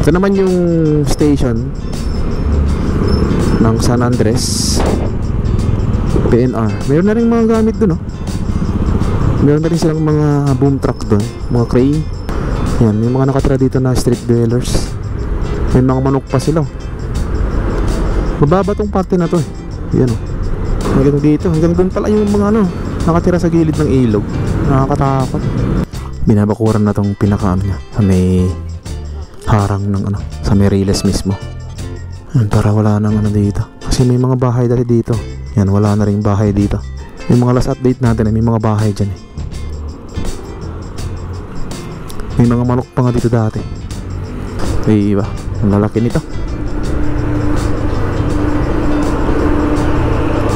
Ito naman yung station ng San Andres PNR. Meron na rin mga gamit dun, oh. Meron na rin silang mga boom truck dun, mga crane. Yan, may mga nakatira dito na street dwellers. May mga manok pa sila, oh. Mababa tong parte na to, eh. Yan, oh. Hanggang dito, hanggang dun pala yung mga nakatira sa gilid ng ilog. Nakakatakot. Binabakuran na tong pinakaano niya sa may harang ng sa may riles mismo. Yan, para wala nang dito. Kasi may mga bahay dati dito. Yan, wala na ring bahay dito. Yung mga last update natin, may mga bahay dyan, eh. May mga manok pa nga dito dati. Ay, iba, ang lalaki nito.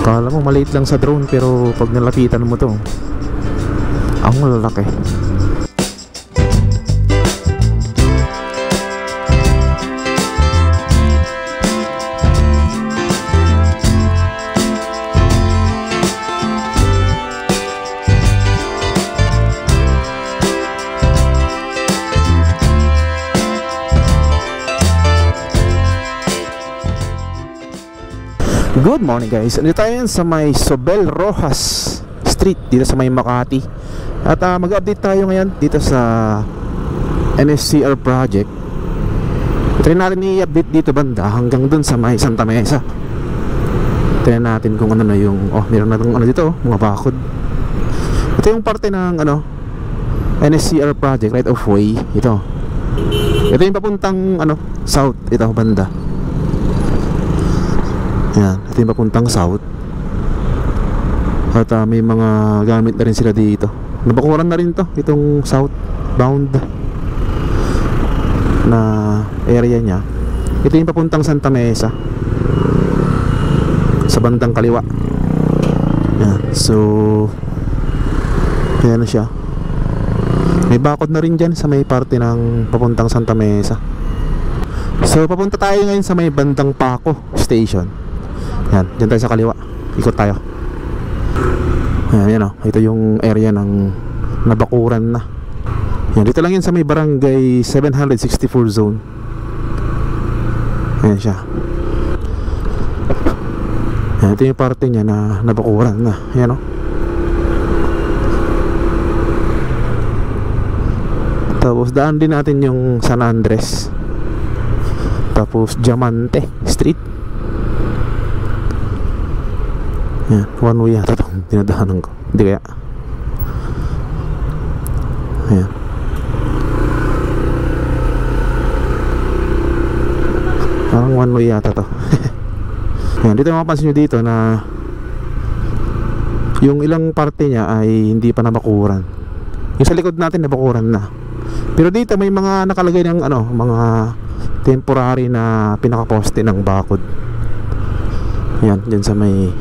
Kala mo maliit lang sa drone, pero pag nalapitan mo to, ang lalaki. Good morning, guys. Andito tayo sa may Sobel Rojas Street dito sa may Makati. At mag-update tayo ngayon dito sa NSCR project. Try natin i-update dito banda hanggang dun sa may Santa Mesa. Try natin kung ano na yung meron na itong dito, mga bakod. Ito yung parte ng NSCR project, right of way. Ito yung papuntang south, ito banda. Yan, ito yung papuntang south. At may mga gamit na rin sila dito. Nabakuran na rin to, itong southbound na area niya. Ito yung papuntang Santa Mesa, sa bandang kaliwa. Yan, so yan na siya. May bakod na rin dyan sa may parte ng papuntang Santa Mesa. So papunta tayo ngayon sa may bandang Paco Station. Yan, dyan tayo sa kaliwa. Ikot tayo. Yan, ito yung area ng nabakuran na. Yan, dito lang yan sa may barangay 764 zone. Yan siya. Yan, ito yung parte niya na nabakuran na. Yan, tapos daan din natin yung San Andres. Tapos Diamante Street. Yan, one way yata itong dinadaanan ko. Hindi kaya. Ayan. Parang one way yata to. Yan, dito mapapansin nyo dito na yung ilang parte niya ay hindi pa nabakuran. Yung sa likod natin nabakuran na. Pero dito may mga nakalagay ng mga temporary na pinakaposte ng bakod. Yan, dyan sa may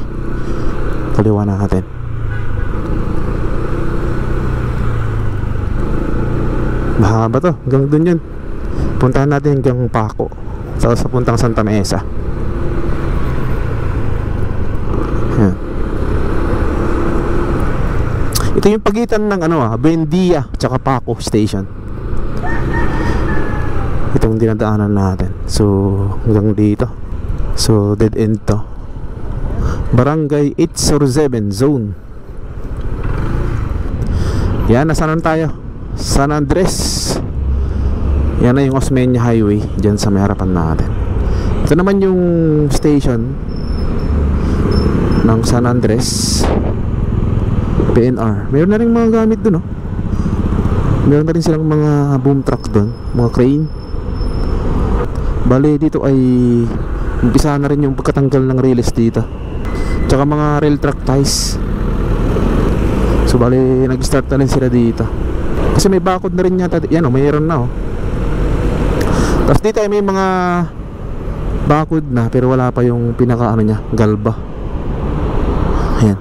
kaliwa natin. Mahaba to, hanggang dun yun. Puntahan natin hanggang Paco, sa puntang Santa Mesa. Yan. Ito yung pagitan ng Buendia tsaka Paco Station. Itong dinadaanan natin. So hanggang dito. So dead end to. Barangay 807 zone. Yan, nasaan tayo? San Andres. Yan na yung Osmeña Highway, dyan sa may harapan natin. Ito naman yung station ng San Andres PNR. Meron na rin mga gamit dun, Meron na rin silang mga boom truck dun, mga crane. Bale dito ay umpisa na rin yung pagkatanggal ng rails dito, tsaka mga rail track ties. So bali nag-start na rin sila dito kasi may bakod na rin yata. Yan mayroon na Tapos dito ay may mga bakod na pero wala pa yung pinaka niya, galba. Ayan.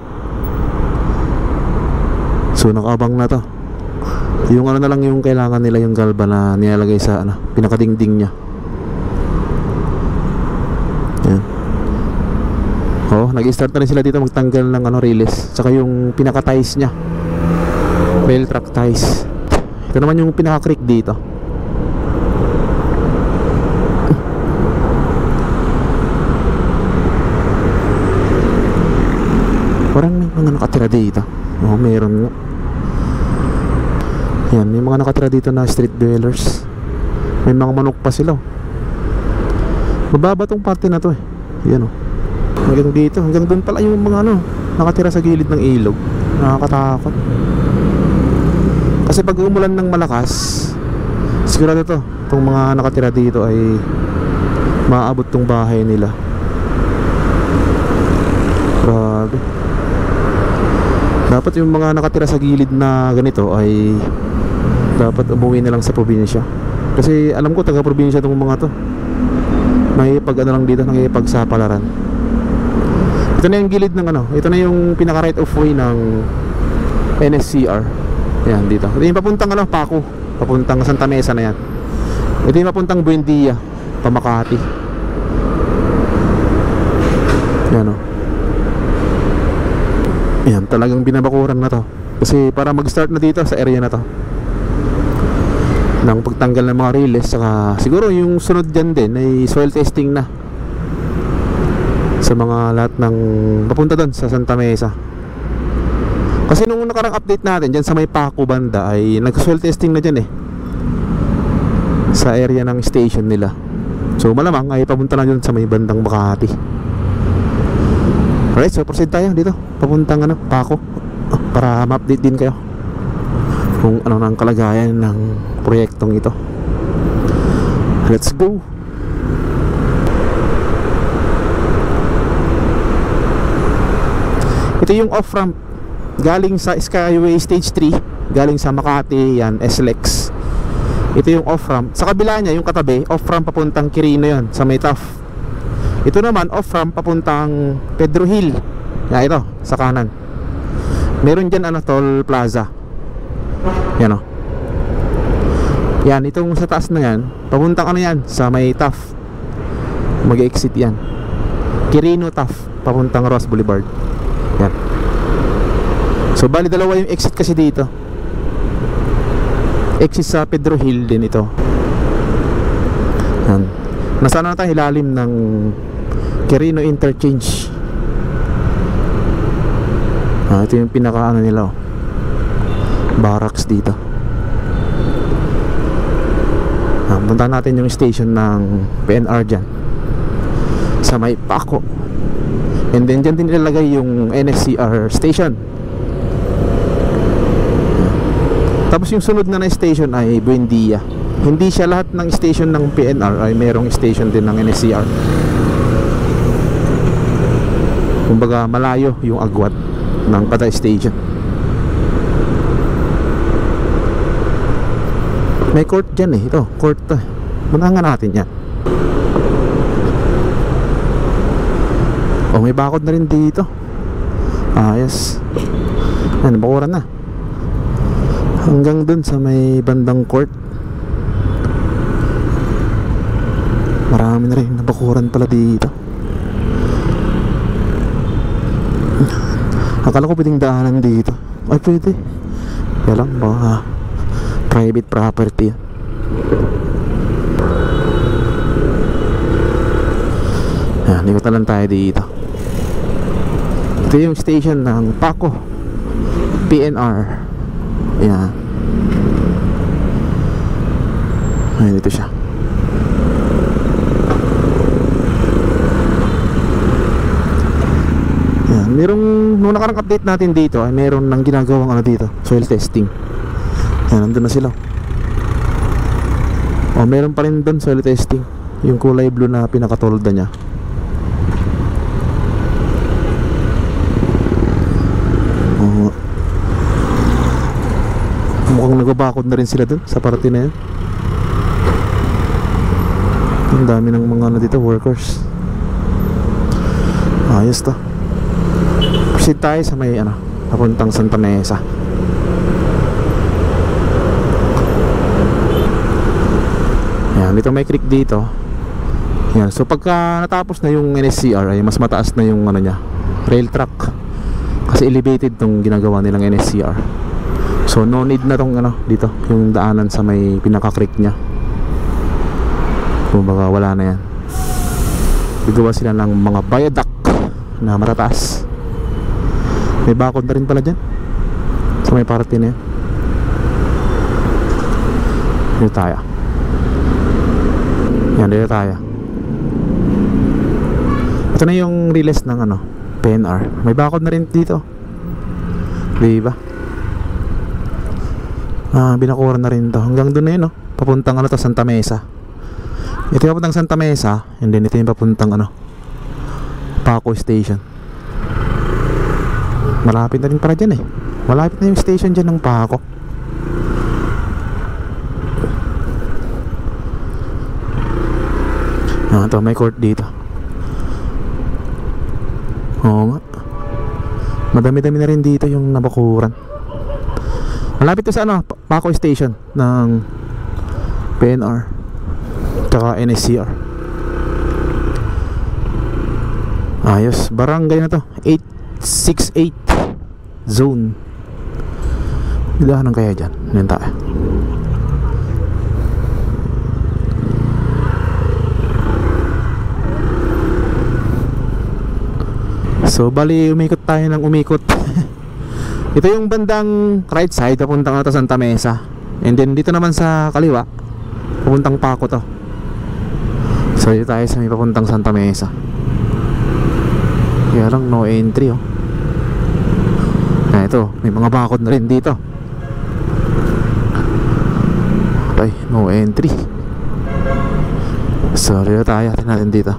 So nakaabang na to. Yung na lang yung kailangan nila, yung galba na nilalagay sa pinakadingding niya. Ayan. Nag-start na rin sila dito magtanggal ng rails, tsaka yung pinaka-ties nya, rail track ties. Ito naman yung pinaka-creek dito. mga nakatira dito. Oo, meron nga. Yan, may mga nakatira dito na street dwellers. May mga manok pa sila. Mababa tong parte na to eh. Yan o. Hanggang dito, hanggang doon pala yung mga nakatira sa gilid ng ilog. Nakakatakot. Kasi pag umulan ng malakas, sigurado to, itong mga nakatira dito ay maaabot tong bahay nila. Grabe. Dapat yung mga nakatira sa gilid na ganito ay dapat umuwi na lang sa probinsya. Kasi alam ko taga probinsya itong mga to. May pag lang dito, nangipagsapalaran. Ito na yung gilid ng ito na yung pinaka right of way ng NSCR. Yan dito. Ito yung papuntang Paco, papuntang Santa Mesa na yan. Ito yung papuntang Buendia, Pamakati. Yan o. Yan, talagang binabakuran na to. Kasi para mag-start na dito sa area na to ng pagtanggal ng mga riles, saka siguro yung sunod dyan din ay soil testing na sa mga lahat ng papunta doon sa Santa Mesa. Kasi nung nakarang update natin dyan sa may Paco banda ay nag-soil testing na dyan sa area ng station nila. So malamang ay papunta na dyan sa may bandang Makati. Alright, so proceed tayo dito papuntang Paco para ma-update din kayo kung ano ang kalagayan ng proyektong ito. Let's go. Ito yung off-ramp galing sa Skyway Stage 3, galing sa Makati, yan, SLEX. Ito yung off-ramp. Sa kabila niya, yung katabi, off-ramp papuntang Quirino yon, sa may TAF. Ito naman, off-ramp papuntang Pedro Hill. Yan, ito, sa kanan. Meron dyan, Toll Plaza. Yan o. Yan, itong sa taas na yan, papuntang yan, sa may TAF. Mag-exit yan. Quirino TAF, papuntang Ross Boulevard. Yan. So bali dalawa yung exit kasi dito. Exit sa Pedro Hill din ito. Yan. Nasaan na tayo, ilalim ng Quirino Interchange. Ito yung pinaka nila barracks dito. Puntahan natin yung station ng PNR dyan sa may Paco. And then dyan din nilalagay yung NSCR station. Tapos yung sunod na station ay Buendia. Hindi siya lahat ng station ng PNR ay merong station din ng NSCR. Kumbaga malayo yung agwat ng Patay Station. May court dyan ito, court to. Munangan natin yan. May bakod na rin dito. Yes. Yan, bakuran na. Hanggang dun sa may bandang court. Marami na rin nabakuran pala dito. Akala ko pwedeng daanan dito. Ay, pwede. Kaya lang, baka private property. Yan, ikot na lang tayo dito. Ito yung station ng Paco PNR. Yan. Ayan, dito siya. Yan, merong nung nakarang update natin dito ay meron nang ginagawang dito, soil testing. Yan, nandun na sila. Meron pa rin doon soil testing. Yung kulay blue na pinakatolda niya. Mukhang nagbabakod na rin sila doon sa parte na yan. Ang dami ng mga dito, workers. Ayos to. Proceed tayo sa may papuntang Santa Mesa. Yan, dito may creek dito. Yan, so pagka natapos na yung NSCR ay mas mataas na yung niya, rail track. Kasi elevated tong ginagawa nilang NSCR. So no need na tong dito, yung daanan sa may pinaka-creek niya. Kumbaga wala na yan. Gagawa sila ng mga viaduct na matataas. May bakod na rin pala dyan sa may party na yan. Dito tayo. Yan, dito tayo. Ito na yung release ng ano, PNR. May bakod na rin dito, diba? Binakuran na rin to. Hanggang doon na yun, no? Papuntang ano to, Santa Mesa. Ito yung papuntang Santa Mesa. And then ito yung papuntang ano, Paco Station. Malapit na rin para dyan eh. Malapit na yung station dyan ng Paco. Ito, may court dito. Oo nga. Madami-dami na rin dito yung nabakuran. Malapit to sa ano, Paco Station ng PNR tsaka NSCR. Ayos, barangay na to, 868 zone. Daanan kaya dyan. Yan tayo. So bali umikot tayo ng umikot. Ito yung bandang right side, papuntang na to Santa Mesa. And then dito naman sa kaliwa, papuntang Paco to. So dito tayo sa may papuntang Santa Mesa. Kaya lang no entry oh. Ito, may mga bakod na rin dito. Okay, no entry. So dito tayo, tingnan natin dito.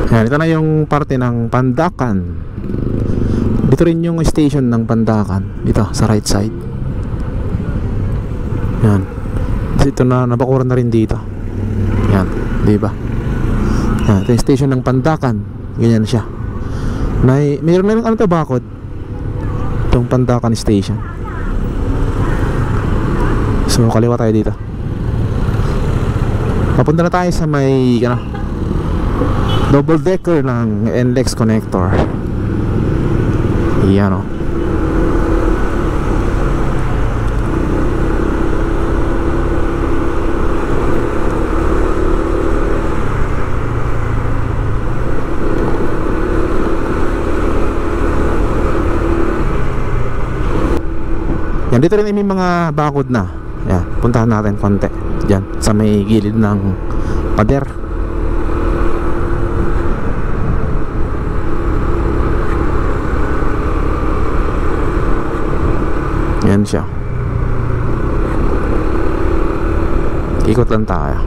Yan, ito na yung parte ng Pandacan. Dito rin yung station ng Pandacan. Dito, sa right side. Yan. Ito na, nabakuran na rin dito. Yan, diba? Yan, ito yung station ng Pandacan. Ganyan siya. Mayroon na yung ano to, bakod. Itong Pandacan station. So, kaliwa tayo dito. Papunta na tayo sa may, ano, double decker ng NLEX connector. Yan o. Yan, dito rin may mga bakod na. Yan, puntahan natin konti. Yan, sa may gilid ng pader. Yan siya. Ikot lang tayo.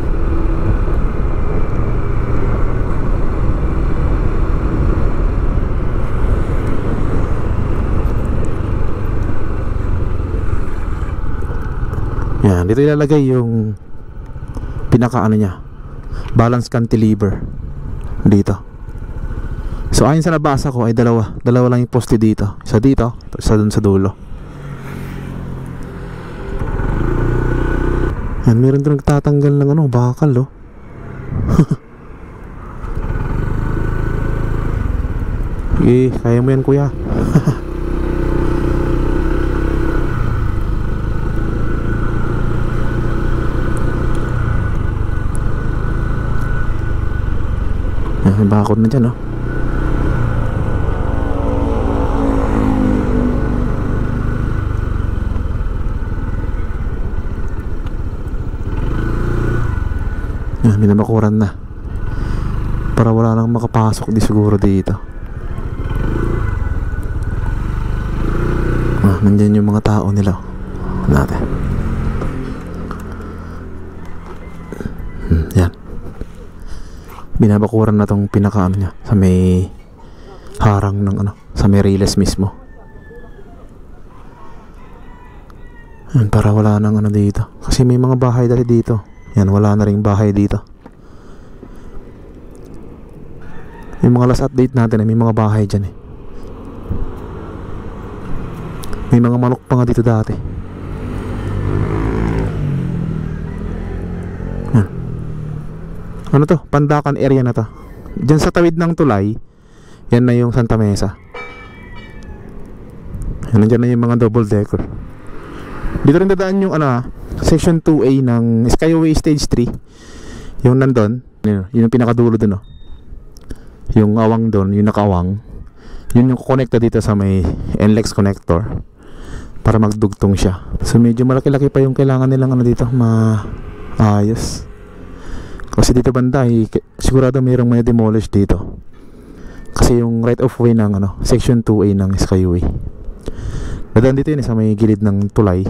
Yan, dito ilalagay yung pinaka-ano niya, balance cantilever dito. So ayon sa nabasa ko ay dalawa lang yung poste dito. Isa dito, isa dun sa dulo. Yan, meron doon nagtatanggal ng ano, bakal oh. Kaya mo yan kuya. Yan, bakod na dyan oh. Yan, binabakuran na para wala nang makapasok di siguro dito. Nandyan yung mga tao nila natin. Yan, binabakuran na tong pinakaano niya sa may harang ng ano, sa may riles mismo. Yan, para wala nang ano dito, kasi may mga bahay dali dito. Yan, wala na ring bahay dito. Yung mga last update natin, may mga bahay dyan eh. May mga manok pa nga dito dati. Yan. Ano to? Pandacan area na to. Diyan sa tawid ng tulay, yan na yung Santa Mesa. Yan, nandiyan na yung mga double decker. Dito rin dadaan yung ano, section 2A ng Skyway Stage 3. Yung nandun, yun yung pinakadulo dun oh. yung awang doon, yung nakaawang, yun yung connected dito sa may NLEX connector para magdugtong siya. So medyo malaki-laki pa yung kailangan nilang ano dito, maayos. Kasi dito banda sigurado mayroong may demolish dito. Kasi yung right of way ng section 2A ng Skyway. Dadaan dito yun sa may gilid ng tulay.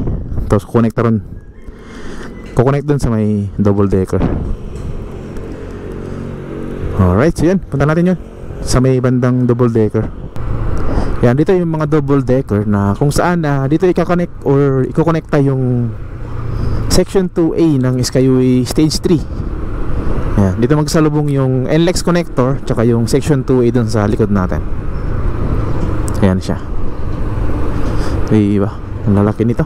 Tapos kukonect doon sa may double decker. Alright, so yan, punta natin yun sa may bandang double decker. Yan, dito yung mga double decker na kung saan dito ika-connect or iko-connecta yung section 2A ng Skyway stage 3. Yan, dito magsalubong yung NLEX connector tsaka yung section 2A dun sa likod natin. Ayan siya. Diba? Ang lalaki nito.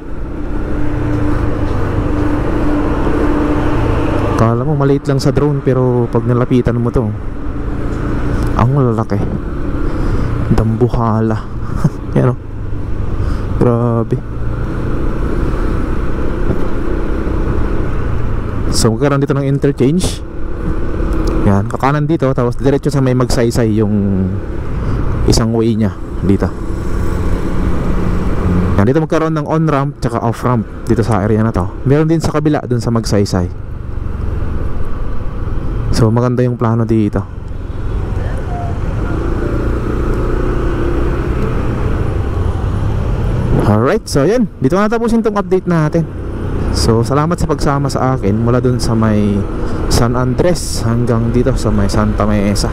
Kala mo maliit lang sa drone, pero pag nalapitan mo to, ang lalaki. Dambuhala. Yan o. Grabe. So magkaroon dito ng interchange. Yan, kakanan dito, tapos diretso sa may magsaysay yung isang way niya dito. Yan, dito magkaroon ng on-ramp tsaka off-ramp dito sa area na to. Meron din sa kabila, dun sa magsaysay. So maganda yung plano dito. Alright, so yan, dito na tapusin tong update natin. So salamat sa pagsama sa akin mula dun sa may San Andres hanggang dito sa may Santa Mesa.